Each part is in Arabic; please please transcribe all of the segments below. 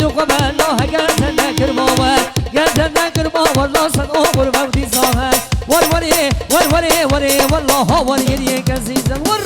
قبل لا قلت نكر ماما قلت نكر ماما والله صدق والموت صاها وروري وروري وري والله وري كزيز ور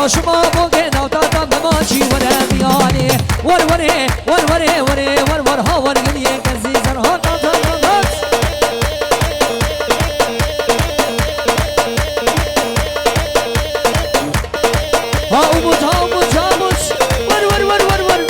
شما بوده نوتا ما چی وره میانی ور وره ور وره وره ور ور ها ور گلیه کسی زن ها تا تا ها اومد ها اومد ها اومد ور ور ور ور ور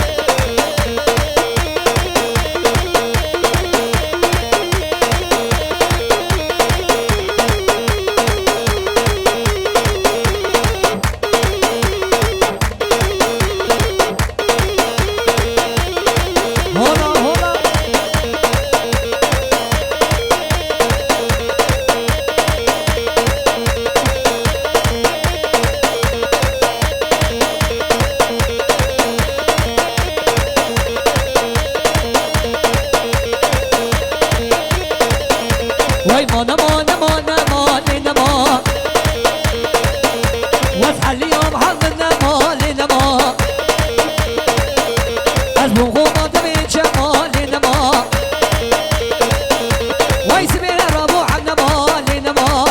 وای مانا مانا مانا مانا نما واسحل يوم حظنا مال نما از بوغوما تبين شمال نما وای سبيل رابو عنا مال نما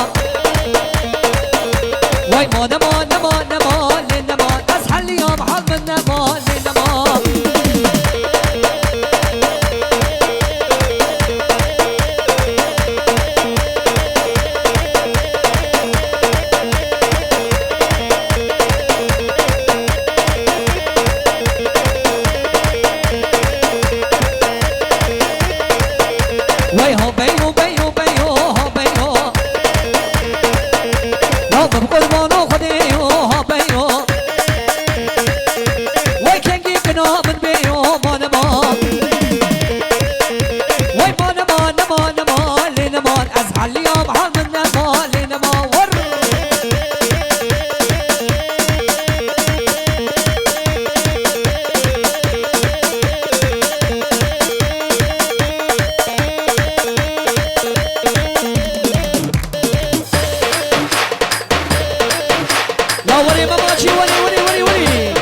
وای مانا مانا مانا مال نما اسحل يوم حظنا مال نما وای هو بیو بیو بیو ها بیو لا بقربانو خدیو ها بیو وای کنگی کنا من بیو مان مان وای مان مان مان مان لنمان از حلیام حال من نمان لنمان ور وري ماما شي وري وري وري وري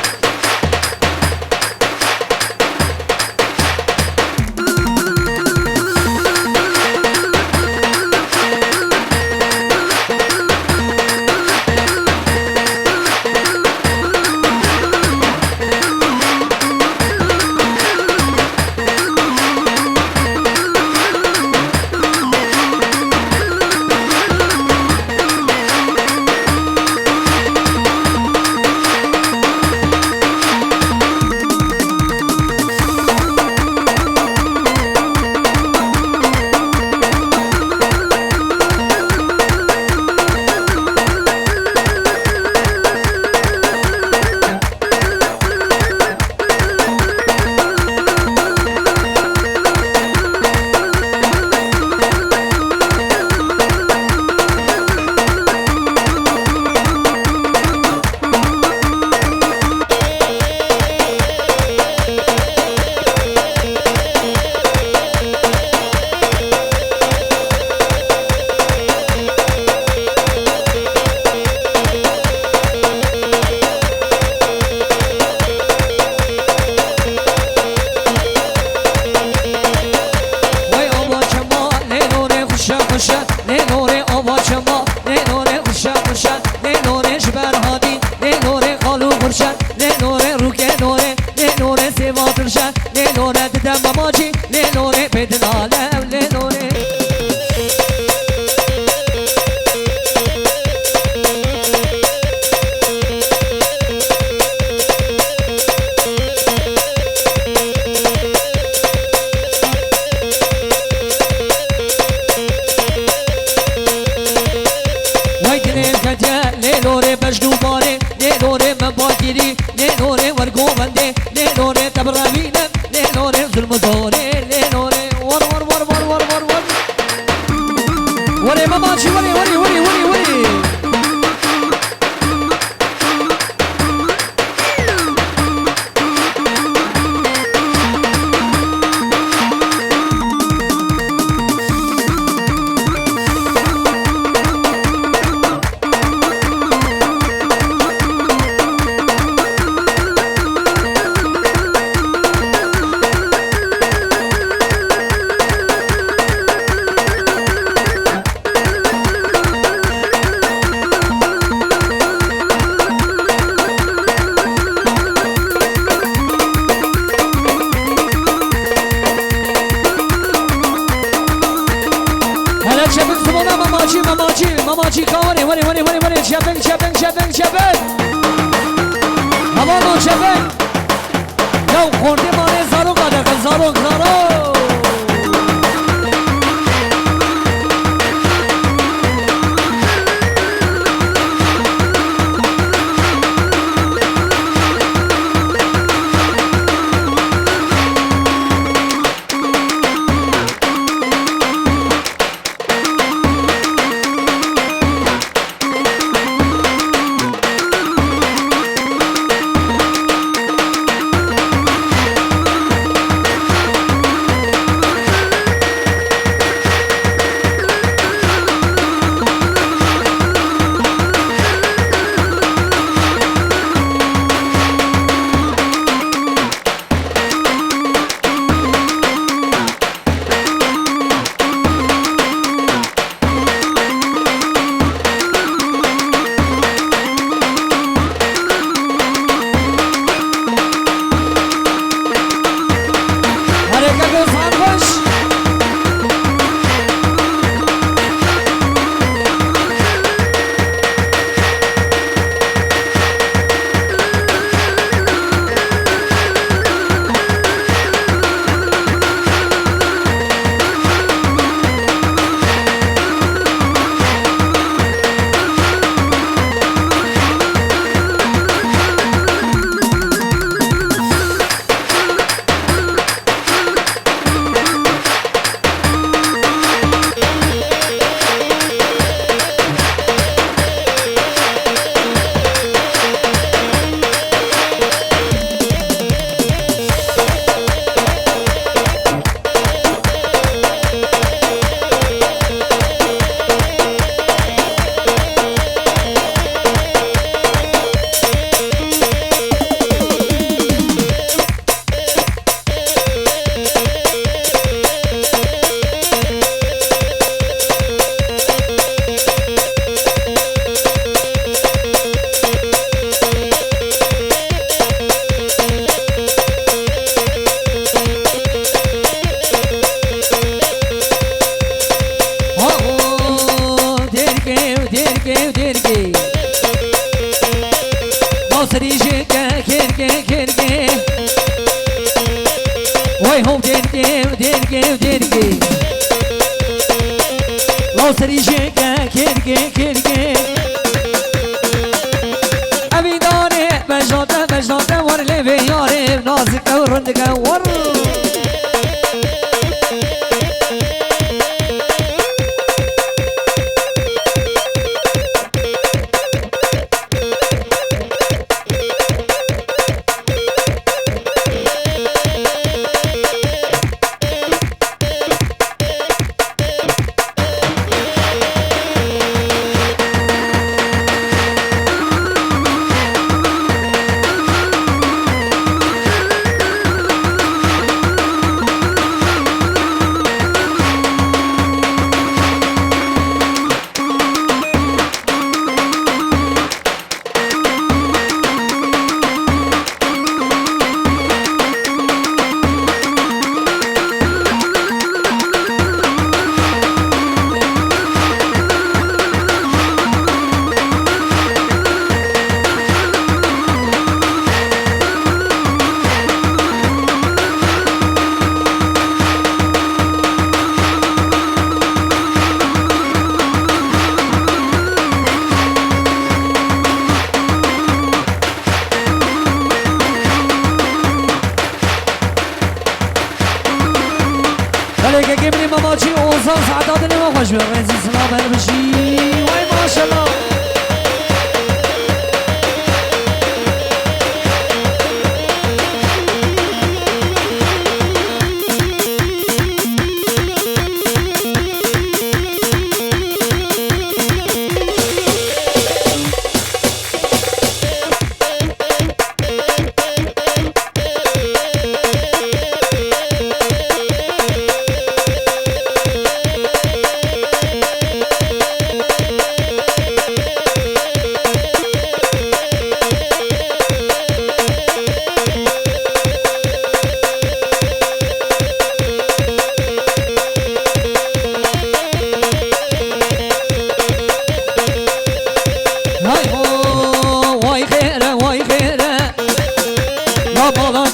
ماچی کاری وری شبنگ هوالو شبنگ لو خورده مانه زارو قدر زارو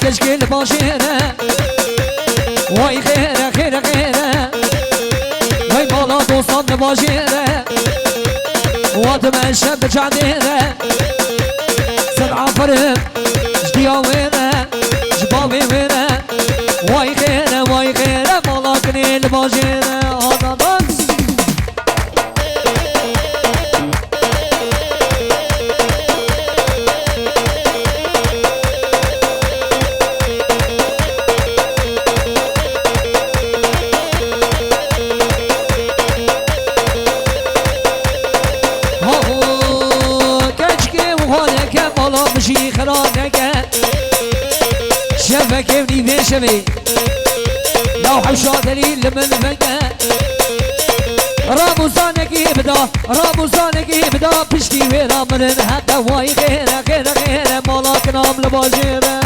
كشكي لباشينا واي خيرة خيرة خيرة واي مالا دوستان لباشينا واتمشى بجعدينا سبعة فرم جديا وينا جبابي وينا واي خيرة مالا كني لباشينا هذا دانس مشي خرانك شفك ابني بيشمي لو حوشا دليل من فقا رابوسانك يبدا بشتي ويرا من هدا واي غيره غيره غيره مالاك نام لباجيره